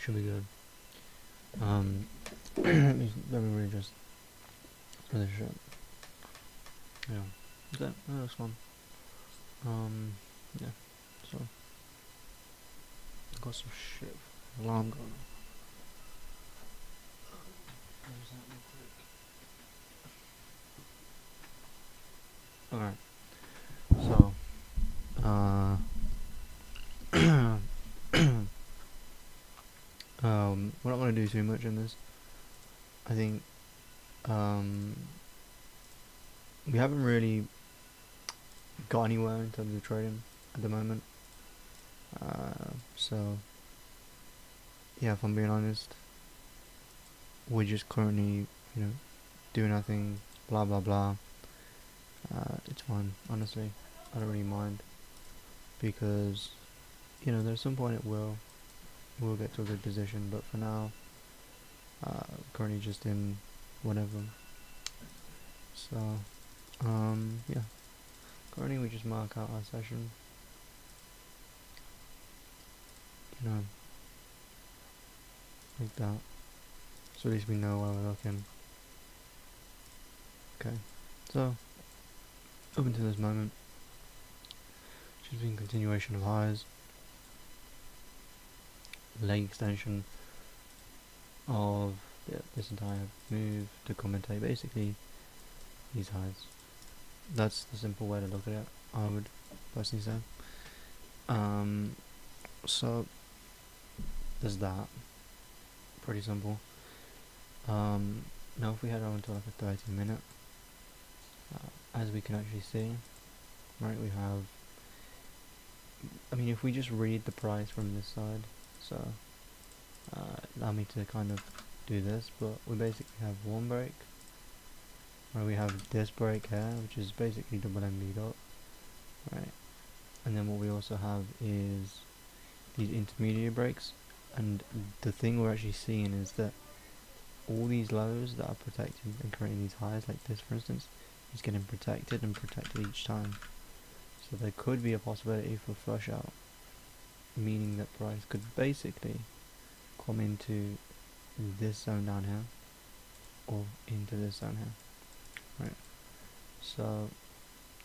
Should be good. Let me readjust for this shit. Yeah. That looks fun. Yeah. So I got some shit. Alarm going off. Where's that real quick? Alright. So we're not gonna do too much in this. I think we haven't really got anywhere in terms of trading at the moment. So yeah, if I'm being honest, we're just currently, doing nothing, blah blah blah. It's fine, honestly. I don't really mind because, there's some point we'll get to a good position, but for now, currently just in whatever. So, yeah. Currently we just mark out our session, like that. So at least we know where we're looking. Okay. So, up until this moment, just been continuation of highs, leg extension of this entire move to commentate basically these highs. That's the simple way to look at it, I would personally say. So there's that. Pretty simple. Now if we head on to like a 30-minute, as we can actually see, right, we have, if we just read the price from this side, so allow me to kind of do this, but we basically have one break, where we have this break here, which is basically double MB dot, right, and then what we also have is these intermediate breaks, and the thing we're actually seeing is that all these lows that are protected and creating these highs, like this for instance, is getting protected and protected each time. So there could be a possibility for flush out, meaning that price could basically come into this zone down here or into this zone here, right? So,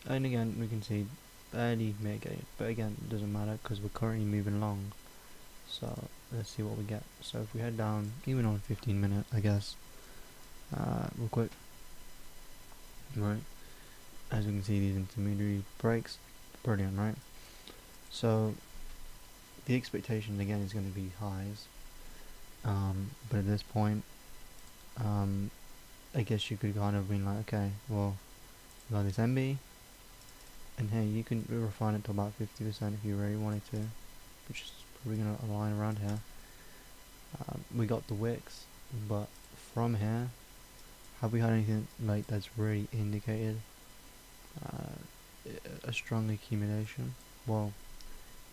and again we can see barely mitigate, but again it doesn't matter because we're currently moving long. So let's see what we get. So if we head down, even on 15-minute, I guess, real quick, right? As we can see, these intermediary breaks, brilliant, right? So the expectation again is going to be highs, but at this point, I guess you could kind of be like, okay, well, we got this MB, and hey, you can refine it to about 50% if you really wanted to, which is probably going to align around here. We got the wicks, but from here, have we had anything like that's really indicated a strong accumulation? Well,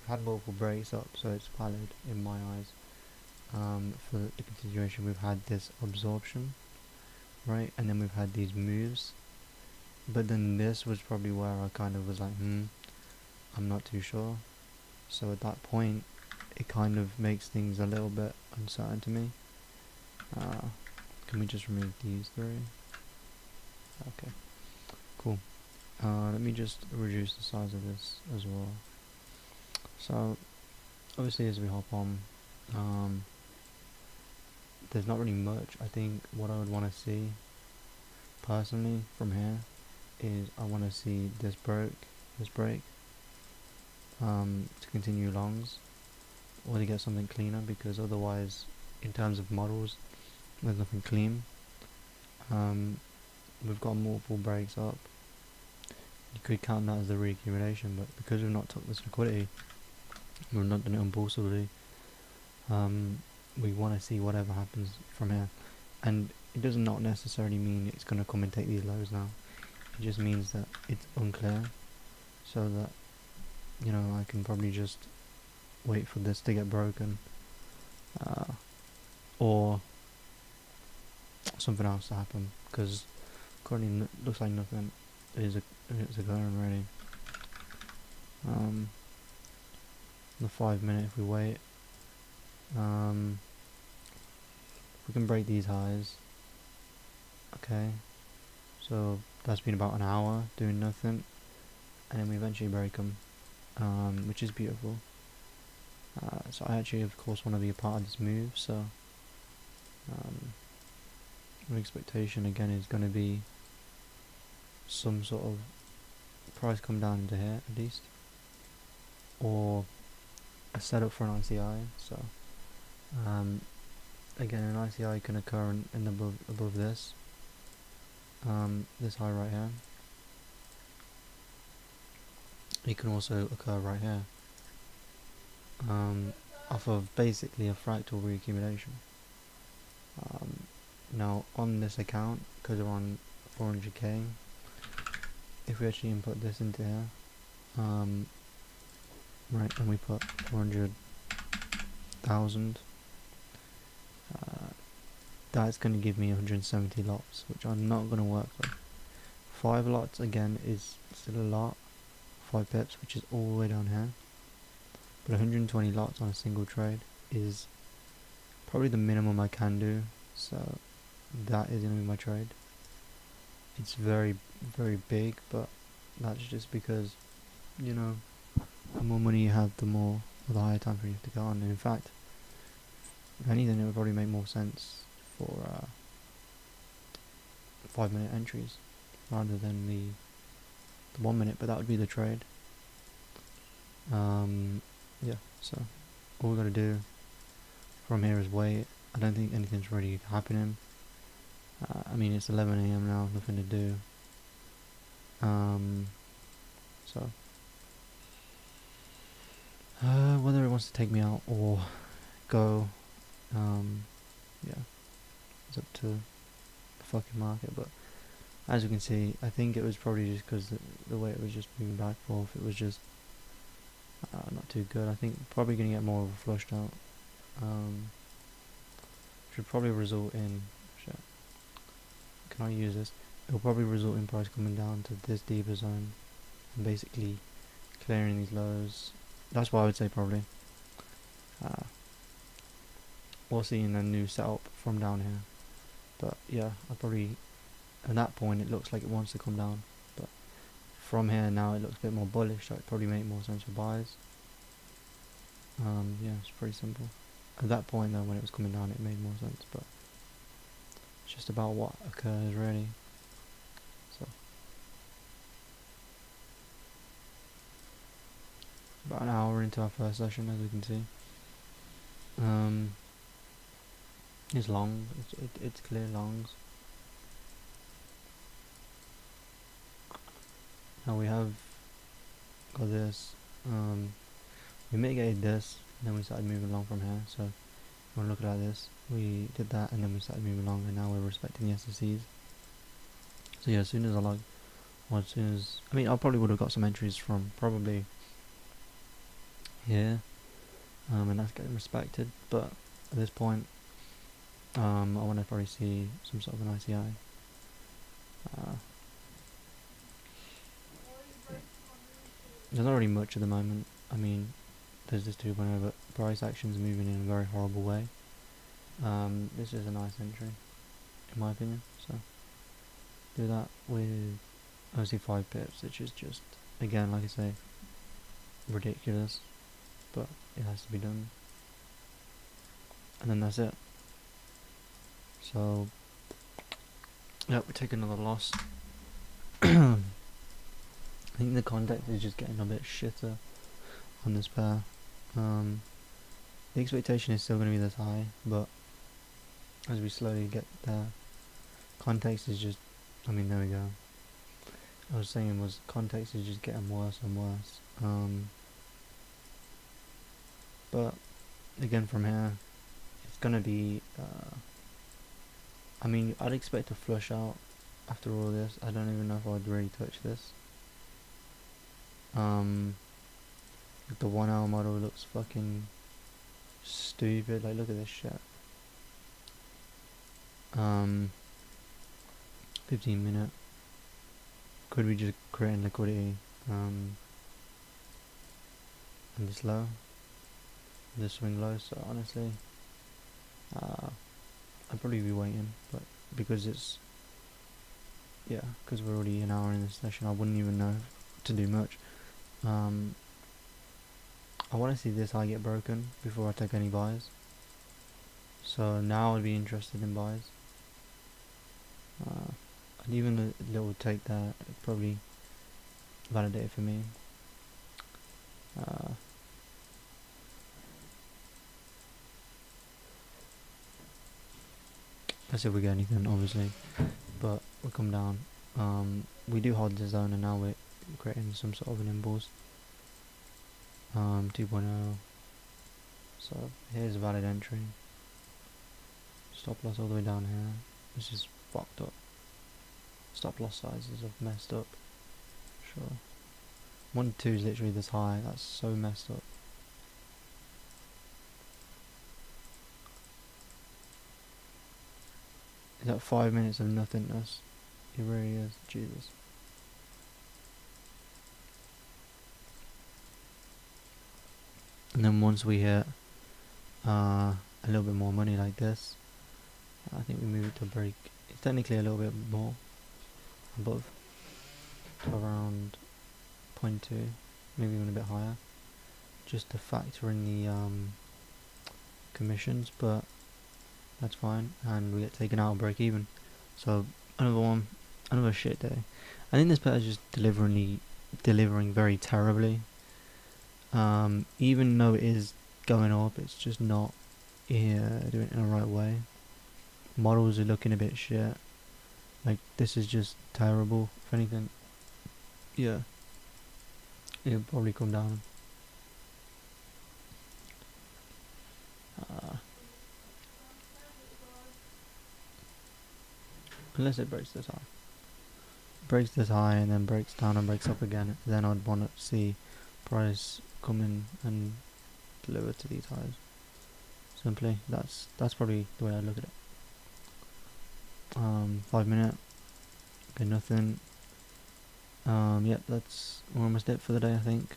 we've had multiple breaks up, so it's valid in my eyes. For the continuation, we've had this absorption, right, and then we've had these moves, but then this was probably where I kind of was like, I'm not too sure. So at that point, it kind of makes things a little bit uncertain to me. Can we just remove these three? Okay, cool. Let me just reduce the size of this as well. So obviously as we hop on, there's not really much. I think what I would want to see personally from here is I want to see this break, to continue longs, or to get something cleaner, because otherwise in terms of models there's nothing clean. We've got multiple breaks up. You could count that as the reaccumulation, but because we've not took this liquidity, we've not done it impulsively, we want to see whatever happens from here. And it does not necessarily mean it's going to come and take these lows now. It just means that it's unclear, so that I can probably just wait for this to get broken, or something else to happen, because currently looks like nothing is occurring already. The 5 minute if we wait, we can break these highs. Okay, so that's been about an hour doing nothing, and then we eventually break them, which is beautiful. So I actually, of course, want to be a part of this move. So my expectation again is going to be some sort of price come down into here at least, or a setup for an ICI. So again, an ICI can occur in above this high right here. It can also occur right here, off of basically a fractal reaccumulation. Now on this account, because we're on 400k, if we actually input this into here, right, and we put 400,000, that's going to give me 170 lots, which I'm not going to work with. 5 lots again is still a lot, 5 pips, which is all the way down here, but 120 lots on a single trade is probably the minimum I can do. So that is going to be my trade. It's very, very big, but that's just because, you know, the more money you have, the higher time frame you have to go on. And in fact, if anything, it would probably make more sense for 5-minute entries rather than the 1 minute, but that would be the trade. Yeah, so all we got to do from here is wait. I don't think anything's really happening. I mean, it's 11 AM now, nothing to do. So whether it wants to take me out or go, yeah, it's up to the fucking market. But as you can see, I think it was probably just because the way it was just moving back and forth, it was just not too good. I think probably going to get more of a flushed out, should probably result in, shit, can I use this? It'll probably result in price coming down to this deeper zone and basically clearing these lows. That's what I would say probably. We'll see in the new setup from down here. But yeah, I'll probably, at that point it looks like it wants to come down. But from here now it looks a bit more bullish, so it probably make more sense for buyers. Yeah, it's pretty simple. At that point though, when it was coming down, it made more sense, but it's just about what occurs really. So about an hour into our first session, as we can see. It's long, it's clear longs. Now we have got this, we mitigated this, and then we started moving along from here. So if you want to look at this, we did that, and then we started moving along, and now we're respecting the SSCs. So yeah, as soon as I I probably would have got some entries from probably here, and that's getting respected, but at this point, I want to probably see some sort of an ICI. There's not really much at the moment. I mean, there's this 2.0, but price action's moving in a very horrible way. This is a nice entry, in my opinion. So do that with obviously 5 pips, which is just, again, like I say, ridiculous, but it has to be done. And then that's it. So yeah, we're taking another loss. I think the context is just getting a bit shitter on this pair. The expectation is still going to be this high, but as we slowly get there, context is just, I mean, there we go. I was saying context is just getting worse and worse. But again, from here, it's going to be, I mean, I'd expect to flush out after all this. I don't even know if I'd really touch this. The 1 hour model looks fucking stupid. Like, look at this shit. 15 minute. Could we just create liquidity? And this low, this swing low. So honestly, I I'd probably be waiting, but because it's, yeah, because we're already an hour in this session, I wouldn't even know to do much. I want to see this high get broken before I take any buys. So now I'd be interested in buys. And even a little take that probably validate for me. Let's see if we get anything, obviously, but we'll come down. We do hold the zone, and now we're creating some sort of an impulse. 2.0. So here's a valid entry. Stop loss all the way down here. This is fucked up. Stop loss sizes have messed up. Sure. 1 2 is literally this high. That's so messed up. Is that 5 minutes of nothingness? It really is. Jesus. And then once we hit a little bit more money like this, I think we move it to break. It's technically a little bit more above, to around 0.2, maybe even a bit higher, just to factor in the commissions, but that's fine, and we get taken out of break even. So another shit day. I think this player is just delivering very terribly. Even though it is going up, it's just not doing it in the right way. Models are looking a bit shit. Like, this is just terrible. If anything, yeah, it'll probably come down. Unless it breaks this high. Breaks this high and then breaks down and breaks up again, then I'd want to see price come in and deliver to these highs. Simply, that's probably the way I look at it. 5 minute. Okay, nothing. Yep, we're almost it for the day, I think.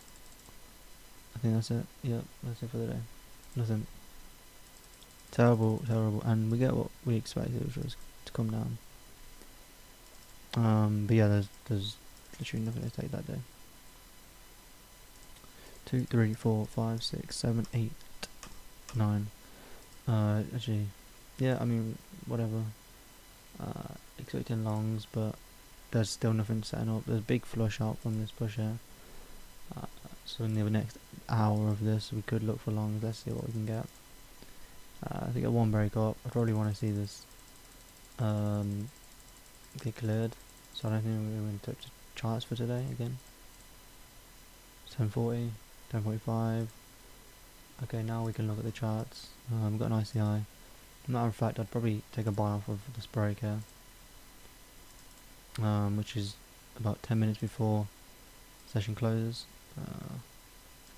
I think that's it. Yep, that's it for the day. Nothing. Terrible, and we get what we expected, which was to come down. But yeah, there's literally nothing to take that day. 2, 3, 4, 5, 6, 7, 8, 9. Actually, yeah, I mean, whatever. Expecting longs, but there's still nothing setting up. There's a big flush out from this push here. So in the next hour of this, we could look for longs. Let's see what we can get. I think at one break up, I probably want to see this get cleared. So I don't think we're going to touch the charts for today again. 10:40, 10:45. Okay, now we can look at the charts. We've got an ICI. Matter of fact, I'd probably take a buy off of this break here, which is about 10 minutes before session closes.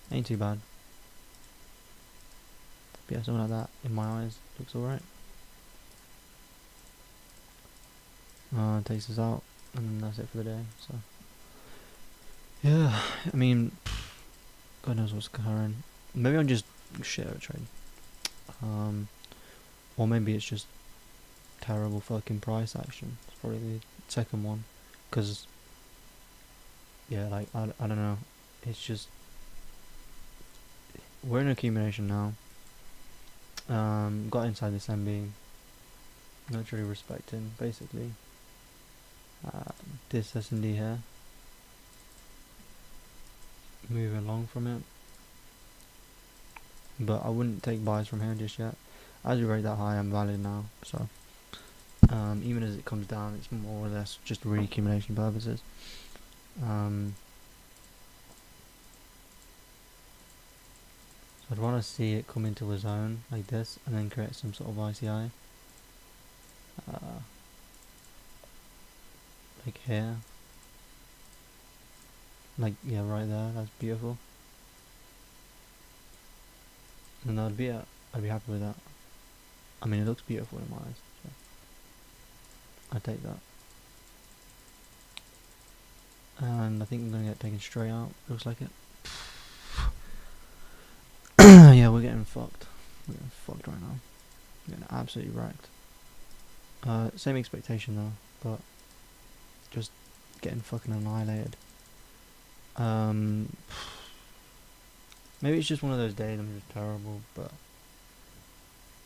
Ain't too bad. But yeah, something like that, in my eyes, looks alright. Takes us out, and that's it for the day. So yeah, I mean, God knows what's occurring. Maybe I'm just shit at a trade. Or maybe it's just terrible fucking price action. It's probably the second one. Because, yeah, like, I don't know. It's just, we're in accumulation now. Got inside this MB. Not really respecting, basically. This S&D here. Moving along from it. But I wouldn't take buys from here just yet. As we rate that high, I'm valid now, so even as it comes down, it's more or less just reaccumulation purposes. So I'd want to see it come into a zone like this, and then create some sort of ICI. Like here. Like, yeah, right there, that's beautiful. And I'd be happy with that. I mean, it looks beautiful in my eyes, so I'd take that. And I think I'm going to get taken straight out, looks like it. Yeah, we're getting fucked. We're getting fucked right now. We're getting absolutely wrecked. Same expectation though, but just getting fucking annihilated. Maybe it's just one of those days I'm just terrible, but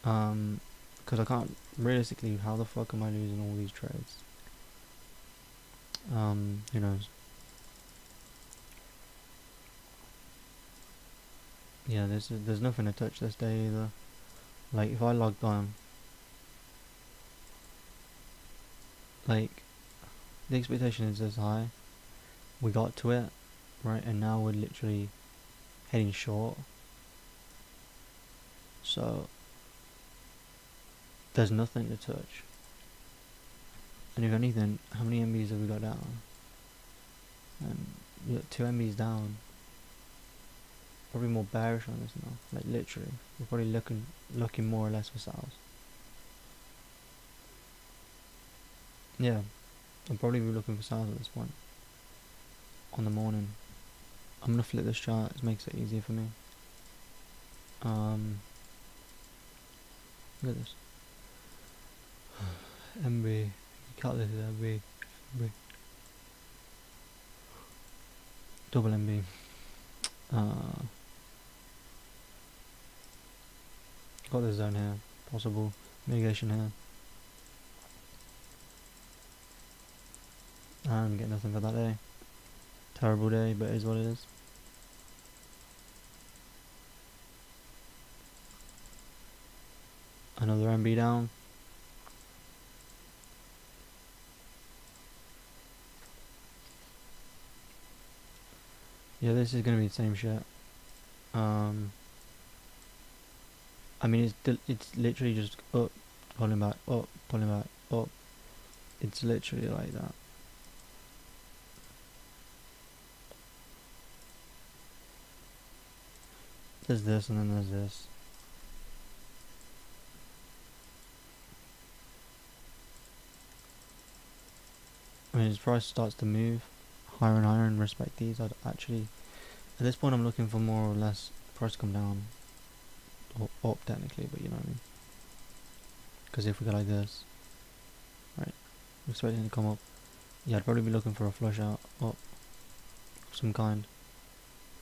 because I can't realistically, how the fuck am I losing all these trades? Who knows? Yeah, there's nothing to touch this day either. Like if I logged on, like the expectation is this high, we got to it, right, and now we're literally heading short. So there's nothing to touch. And if anything, how many MBs have we got down? And we got 2 MBs down. Probably more bearish on this now. Like literally, we're probably looking more or less for sales. Yeah, I'll probably be looking for sales at this point. On the morning, I'm gonna flip this chart. It makes it easier for me. Look at this. MB, cut this MB, double MB. Got this zone here, possible mitigation here. And get nothing for that day. Terrible day, but it is what it is. Another MB down. Yeah, this is gonna be the same shit. I mean, it's literally just up, pulling back, up, pulling back, up. It's literally like that. There's this, and then there's this. I mean, as price starts to move higher and higher and respect these, I'd actually, at this point, I'm looking for more or less price to come down, or up technically, but you know what I mean. Because if we go like this, right, we're expecting to come up. Yeah, I'd probably be looking for a flush out up of some kind.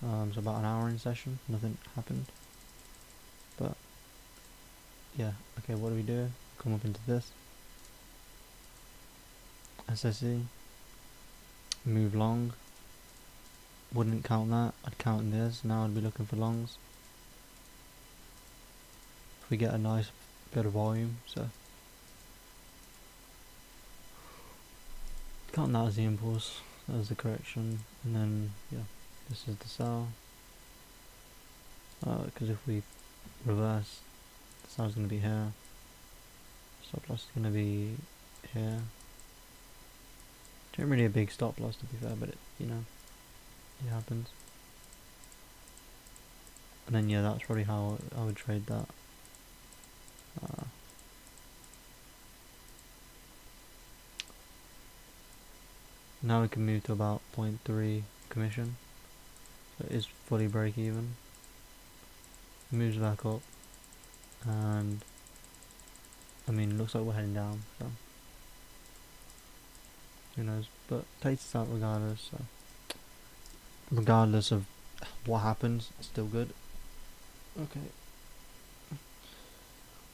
So about an hour in session, nothing happened. But yeah, okay, what do we do? Come up into this. SSE. Move long. Wouldn't count that. I'd count this. Now I'd be looking for longs. If we get a nice bit of volume, so count that as the impulse. That was the correction, and then yeah, this is the sell. Because if we reverse, the sell's going to be here. Stop loss is going to be here. Not really a big stop loss to be fair, but it, you know, it happens. And then yeah, that's probably how I would trade that. Now we can move to about 0.3 commission, so it is fully break even. Moves back up, and I mean, looks like we're heading down, so who knows, but takes us out regardless, so regardless of what happens, it's still good. Okay,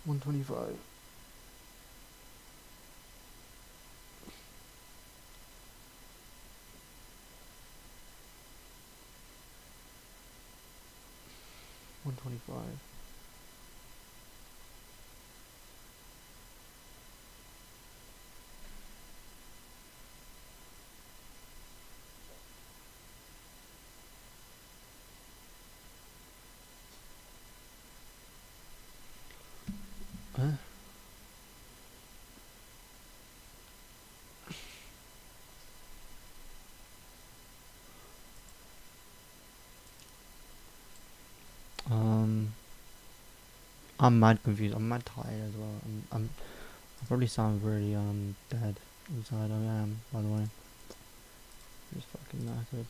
125. Huh? I'm mad confused. I'm mad tired as well. I probably sound really dead inside. I am, by the way. Just fucking knackered.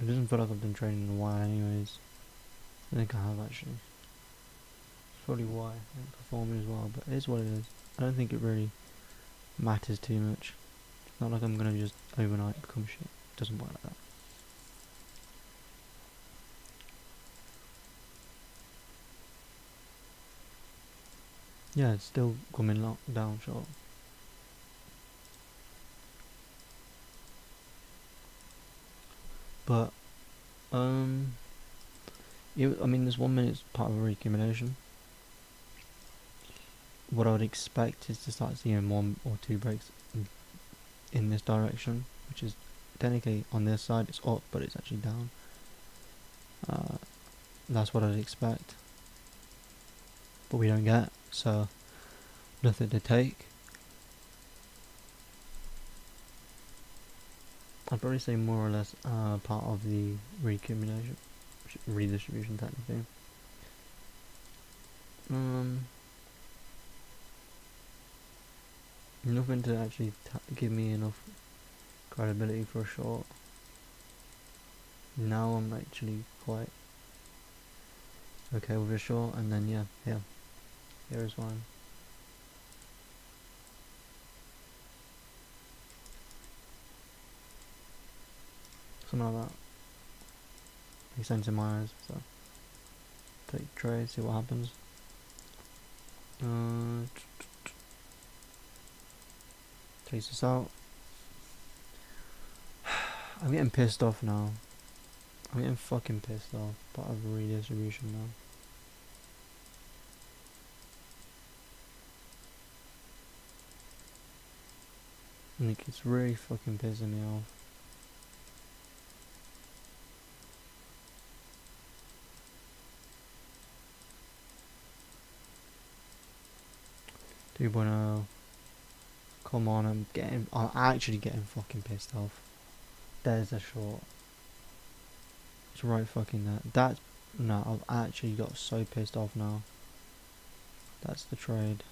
It doesn't feel like I've been training in a while, anyways. I think I have actually. probably why I ain't performing as well, but it is what it is. I don't think it really matters too much. It's not like I'm gonna just overnight become shit. It doesn't work like that. Yeah, it's still coming down short. But, I mean, this 1 minute's part of a reaccumulation. What I would expect is to start seeing 1 or 2 breaks in this direction, which is technically on this side it's up, but it's actually down. That's what I'd expect, but we don't get, so nothing to take. I'd probably say more or less part of the reaccumulation, redistribution technically. Nothing to actually give me enough credibility for a short. Now I'm actually quite okay with a short, and then yeah, here is one. Something like that. Makes sense in my eyes, so take trade, see what happens. Chase this out. I'm getting pissed off now. I'm getting fucking pissed off. Part of redistribution now. Like, it's really fucking pissing me off. Two point oh. Come on, I'm actually getting fucking pissed off. There's a short. It's right fucking there. No, I've actually got so pissed off now. That's the trade.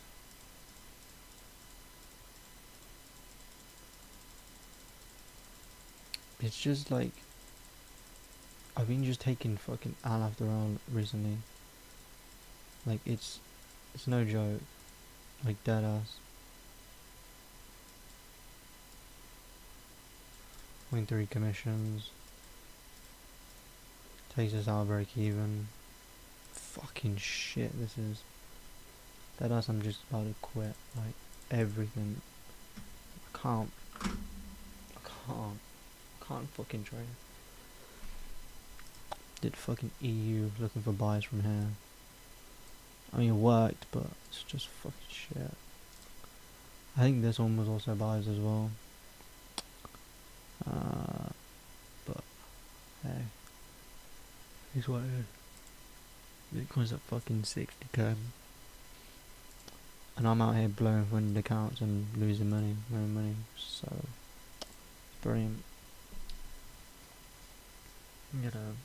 It's just like, I've been just taking fucking L after L recently. Like, it's no joke. Like, dead ass. 0.3 commissions. Takes us out break even. Fucking shit, this is. Dead ass, I'm just about to quit. Like, everything. I can't fucking trade. Did fucking EU looking for buys from here. I mean, it worked, but it's just fucking shit. I think this one was also buys as well. But hey, here's what it is. Bitcoin's at fucking 60k, and I'm out here blowing funded accounts and losing money, so it's brilliant. You know,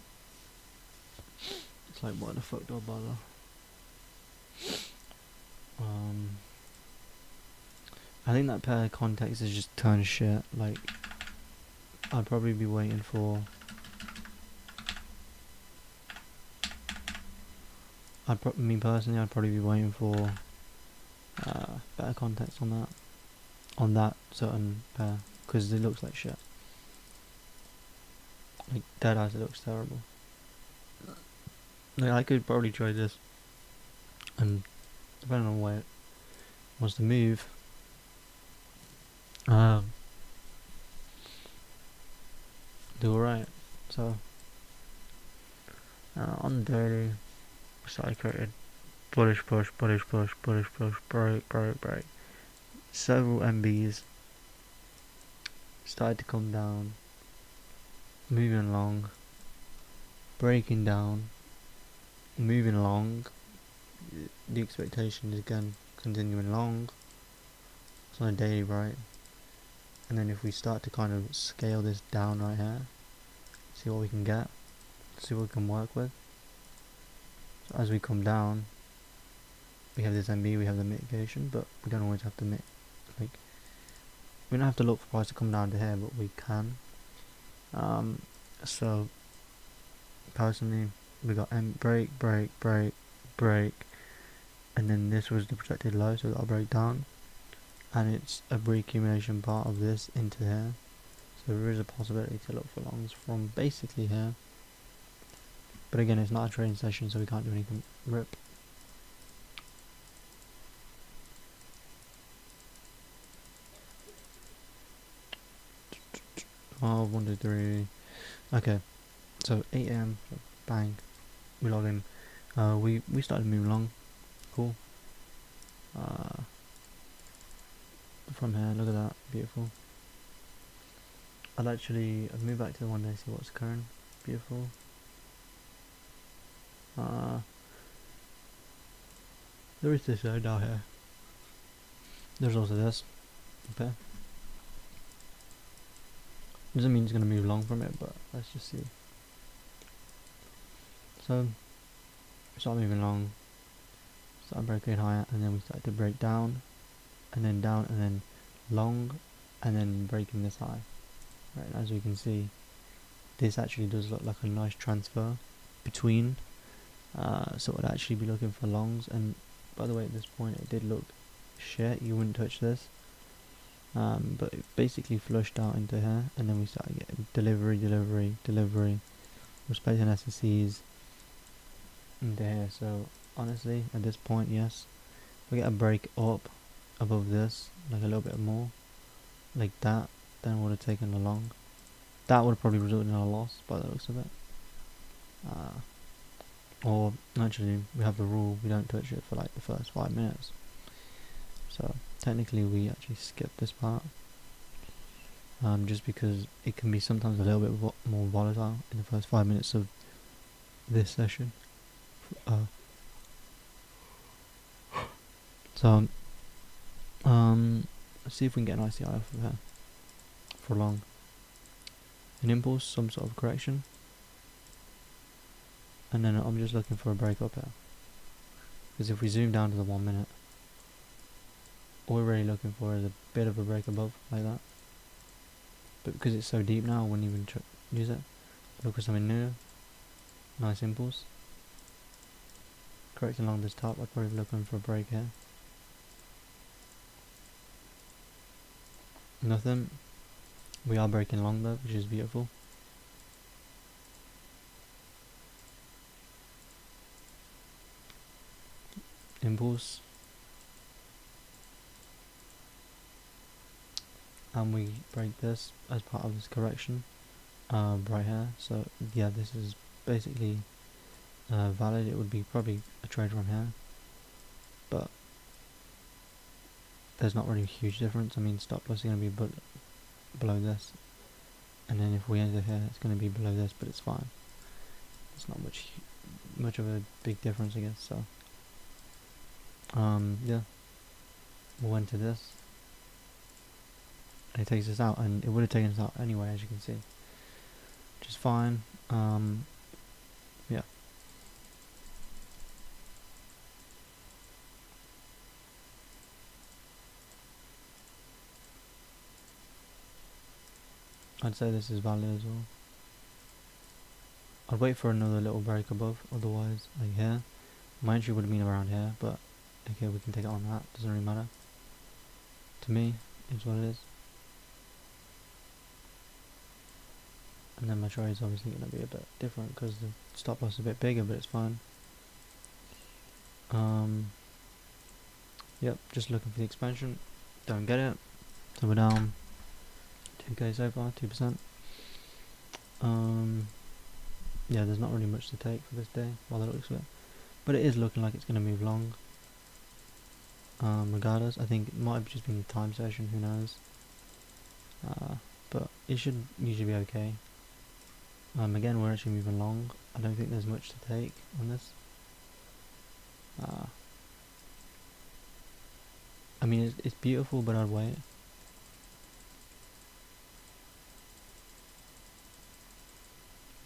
it's like, what the fuck do I bother? I think that pair of contacts is just ton shit. Like, I'd probably be waiting for. Me personally, I'd probably be waiting for better contacts on that certain pair, because it looks like shit. Like, dead eyes, it looks terrible. Like, I could probably try this, and depending on where it wants to move, do alright. So on the daily, started created bullish push, break. Several MBs started to come down, moving along, breaking down, moving along. The expectation is again continuing long. It's on a daily, right? And then if we start to kind of scale this down right here, see what we can get, see what we can work with. So as we come down, we have this MB, we have the mitigation, but we don't always have to we don't have to look for price to come down to here, but we can. So personally, we got break, and then this was the protected low, so that'll break down, and it's a reaccumulation part of this into here. So there is a possibility to look for longs from basically here, but again, it's not a trading session, so we can't do anything. Rip. 1, 2, 3. Okay, so 8 AM, bang, we log in. We started moving along. Cool. From here, look at that, beautiful. I'd move back to the 1 day, see what's occurring. Beautiful. There is this down here. There's also this. Okay. Doesn't mean it's gonna move long from it, but let's just see. So we start moving along, start breaking higher, and then we start to break down, and then long, and then breaking this high. Right, as we can see, this actually does look like a nice transfer between. So it would actually be looking for longs, and by the way, at this point it did look shit, you wouldn't touch this. But it basically flushed out into here, and then we started getting delivery. We're placing SSCs into here. So honestly, at this point, yes, if we get a break up above this, like a little bit more, like that, then would have taken a long. That would have probably resulted in a loss by the looks of it. Or actually, we have the rule we don't touch it for like the first 5 minutes. So technically, we actually skip this part. Just because it can be sometimes a little bit more volatile in the first 5 minutes of this session. So let's see if we can get an ICI off of here for long. An impulse, some sort of correction, and then I'm just looking for a break up here. Because if we zoom down to the 1 minute, all we're really looking for is a bit of a break above, like that. But because it's so deep now, I wouldn't even use it. Look for something new. Nice impulse. Correcting along this top, I'd probably be looking for a break here. Nothing. We are breaking along though, which is beautiful. Impulse. And we break this as part of this correction right here. So yeah, this is basically valid. It would be probably a trade from here, but there's not really a huge difference. I mean, stop loss is going to be below this, and then if we enter here, it's going to be below this, but it's fine. It's not much of a big difference, I guess. So yeah, we'll enter this. It takes us out, and it would have taken us out anyway, as you can see, which is fine. Yeah. I'd say this is valid as well. I'd wait for another little break above, otherwise, like here. My entry would have been around here, but okay, we can take it on that, doesn't really matter. To me, it's what it is. And then my trade is obviously going to be a bit different because the stop loss is a bit bigger, but it's fine. Yep, just looking for the expansion. Don't get it. So we're down 2k so far, 2%. Yeah, there's not really much to take for this day, by the looks of it. But it is looking like it's going to move long. Regardless, I think it might have just been a time session, who knows. But it should usually be okay. Again, we're actually moving long. I don't think there's much to take on this. I mean, it's beautiful, but I'd wait.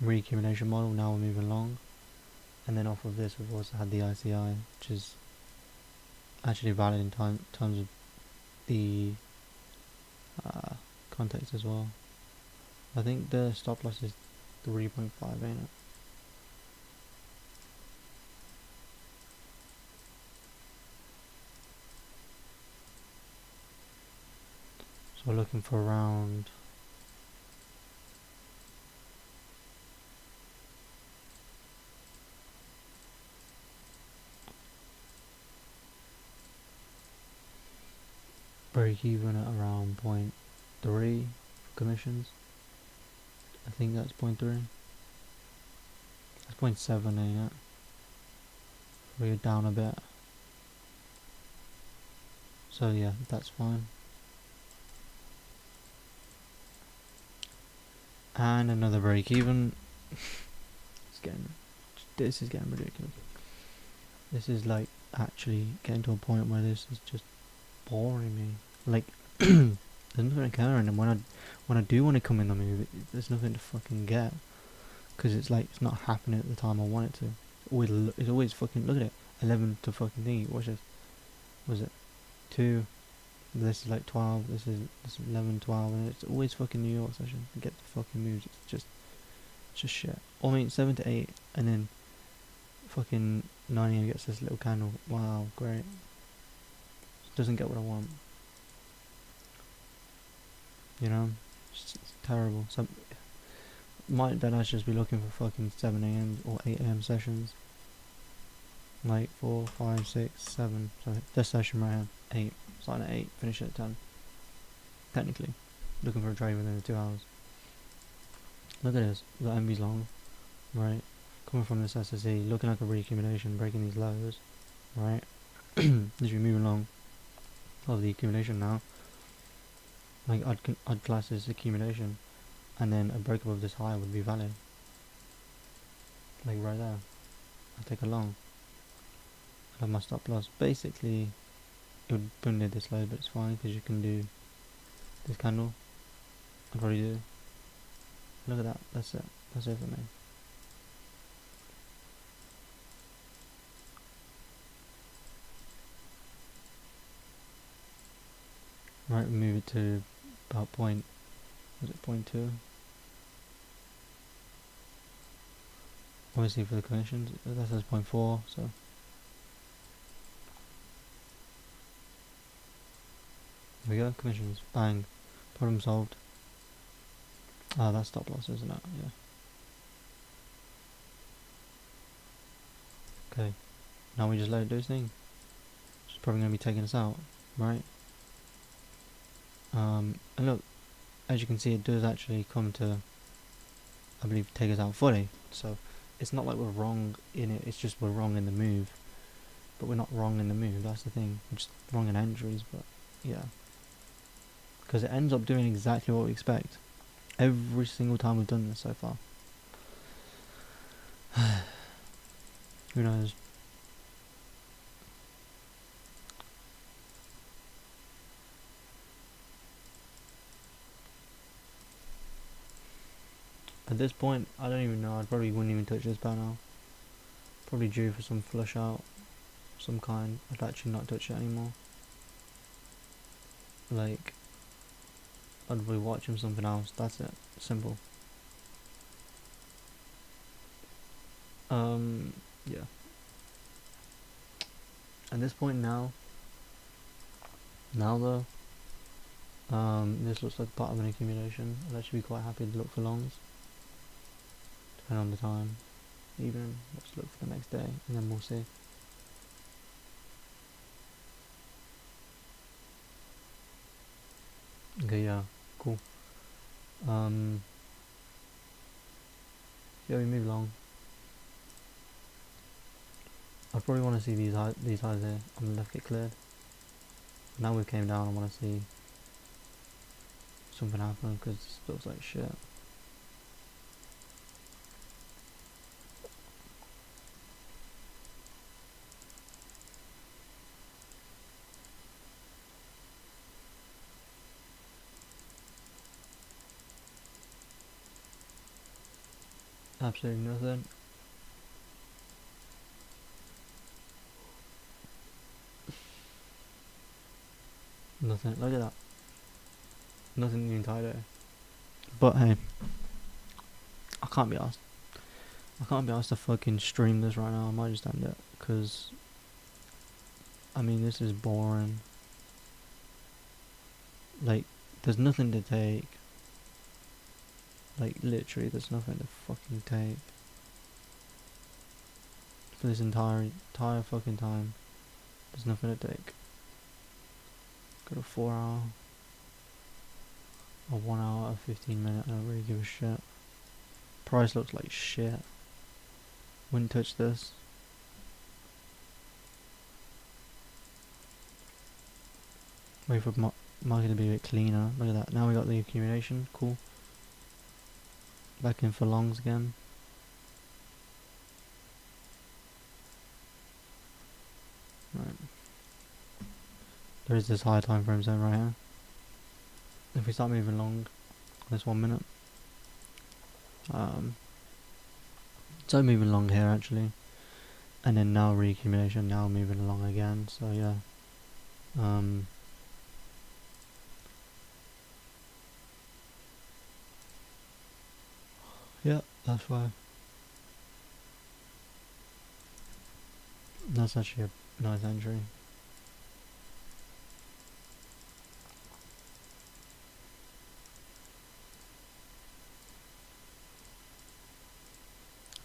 Reaccumulation model, now we're moving long. And then off of this, we've also had the ICI, which is actually valid in terms of the context as well. I think the stop loss is 3.5, ain't it? So we're looking for around break even at around 0.3 for commissions. I think that's 0.3. That's 0.7, ain't it? We're down a bit. So yeah, that's fine. And another break even. This is getting ridiculous. This is like actually getting to a point where this is just boring me. Like there's nothing occurring, and when I do want to come in the movie, there's nothing to fucking get, because it's like it's not happening at the time I want it to. It's always fucking, look at it, 11 to fucking thingy. Watch this. Was it 2? This is like 12. This is 11, 12, and it's always fucking New York session. Get the fucking moves. It's just shit. I mean 7 to 8, and then fucking 9 AM gets this little candle. Wow, great. Doesn't get what I want. You know, it's terrible. So might then I should just be looking for fucking 7 AM or 8 AM sessions. Like 4, 5, 6, 7. So this session right here, 8. Starting at 8, finish at 10. Technically, looking for a trade within the 2 hours. Look at this. The MV's long, right? Coming from this SSE, looking like a reaccumulation, breaking these lows, right? Literally moving along of the accumulation now. Like I'd class this accumulation, and then a break above this high would be valid. Like right there. I'll take a long. I have my stop loss. Basically, it would boom near this low, but it's fine because you can do this candle. I'd probably do. Look at that. That's it. That's it for me. Right, we move it to about point. Was it 0.2? Obviously for the commissions, that says 0.4. So there we go. Commissions. Bang. Problem solved. Ah, that's stop loss, isn't it? Yeah. Okay. Now we just let it do its thing. It's probably going to be taking us out, right? And look, as you can see, it does actually come to, I believe, take us out fully. So it's not like we're wrong in it, it's just we're wrong in the move. But we're not wrong in the move, that's the thing. We're just wrong in entries, but yeah. Because it ends up doing exactly what we expect. Every single time we've done this so far. Who knows? At this point, I don't even know. I probably wouldn't even touch this by now. Probably due for some flush out, some kind. I'd actually not touch it anymore. Like, I'd be watching something else. That's it. Simple. Yeah. At this point now though, this looks like part of an accumulation. I'd actually be quite happy to look for longs, depending on the time. Even let's look for the next day, and then we'll see. Okay, yeah, cool. Yeah, we move along. I probably want to see these highs here on the left get cleared. Now we came down, I want to see something happen because it looks like shit. Absolutely nothing. Nothing. Look at that. Nothing the entire day. But hey, I can't be asked. I can't be asked to fucking stream this right now. I might just end it because I mean this is boring. Like There's nothing to take. Like, literally, there's nothing to fucking take. For this entire fucking time. There's nothing to take. Got a 4 hour. A 1 hour, a 15 minute, I don't really give a shit. Price looks like shit. Wouldn't touch this. Wait for market to be a bit cleaner. Look at that. Now we got the accumulation. Cool. Back in for longs again. Right. There is this higher time frame zone right here. If we start moving long, this 1 minute. So moving along here actually. And then now reaccumulation, now moving along again. So yeah. Yeah, that's why. That's actually a nice entry.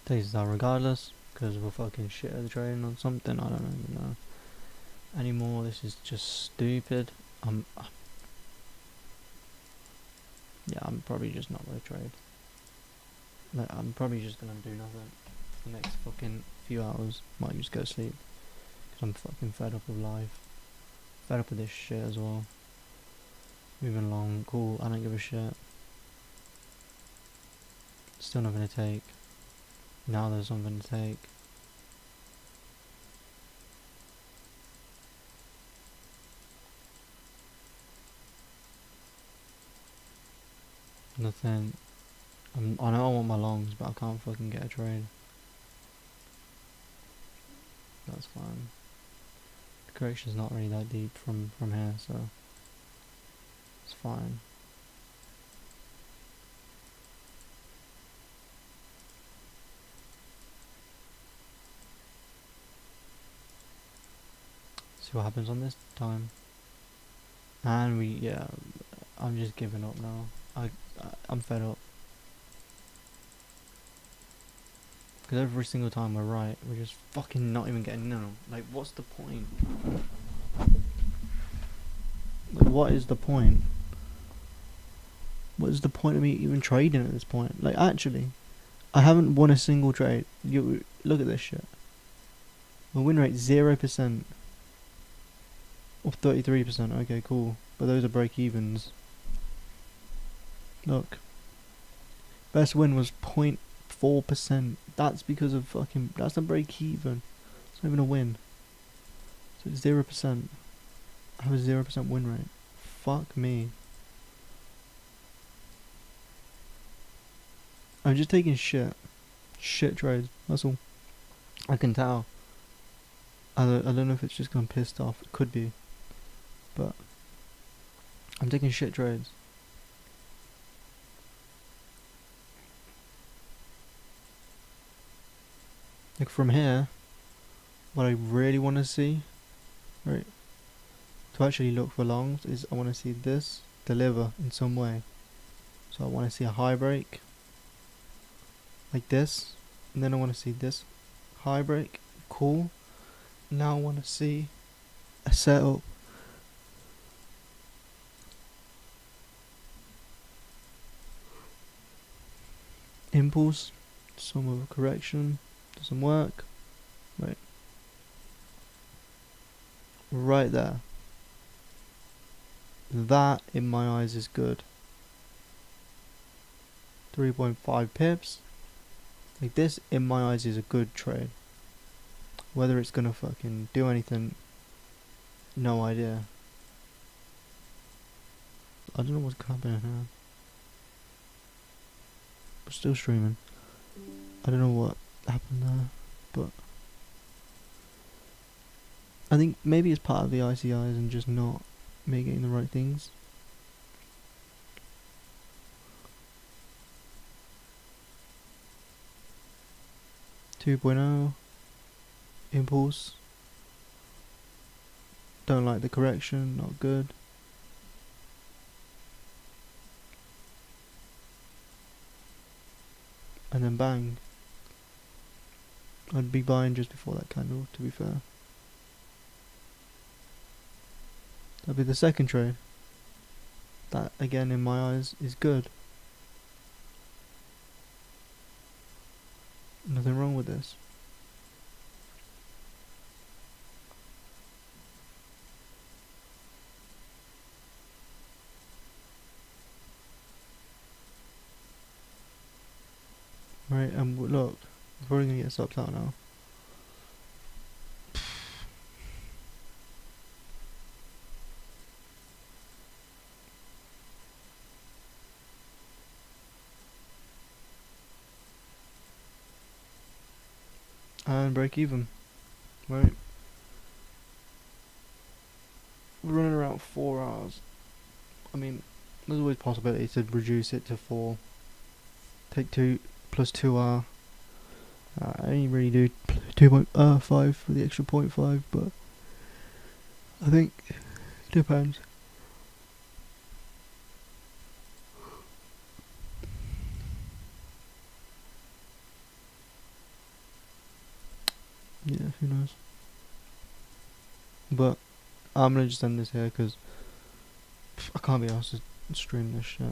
Takes us out regardless, because we're fucking shit at the trading on something, I don't even know anymore. This is just stupid. Yeah, I'm probably just not gonna trade. Like, I'm probably just gonna do nothing for the next fucking few hours. Might just go to sleep, because I'm fucking fed up with life. Fed up with this shit as well. Moving along, cool, I don't give a shit. Still not gonna take. Now there's something to take. Nothing. I know I want my longs, but I can't fucking get a trade. That's fine. The correction's not really that deep from here, so it's fine. See what happens on this time. And yeah, I'm just giving up now. I'm fed up. Because every single time we're right, we're just fucking not even getting none. Like, what's the point? Like, what is the point? What is the point of me even trading at this point? Like, actually, I haven't won a single trade. You look at this shit. My win rate 0%. Or 33%. Okay, cool. But those are break evens. Look. Best win was 0.4%. That's because of fucking. That's a break even. It's not even a win. So it's 0%. I have a 0% win rate. Fuck me. I'm just taking shit. Shit trades. That's all. I can tell. I don't know if it's just gone pissed off. It could be. But I'm taking shit trades. Like, from here, what I really want to see, right, to actually look for longs is I want to see this deliver in some way. So I want to see a high break like this, and then I want to see this high break. Cool. Now I want to see a setup. Impulse, some of a correction, doesn't work. Right there. That, in my eyes, is good. 3.5 pips. Like, this, in my eyes, is a good trade. Whether it's gonna fucking do anything, no idea. I don't know what's happening here. But still streaming. I don't know what happened there, but I think maybe it's part of the ICIs and just not me getting the right things. .0 impulse. Don't like the correction, not good. and then bang. I'd be buying just before that candle, to be fair. That'd be the second trade. That, again, in my eyes, is good. Nothing wrong with this. Right, and look, we're probably gonna get stopped out now. And break even. Right. We're running around 4 hours. I mean, there's always possibility to reduce it to 4. Take 2 plus 2 hour. I only really do 2.5 for the extra 0.5, but I think it depends. Yeah, who knows. But I'm gonna just end this here because I can't be asked to stream this shit.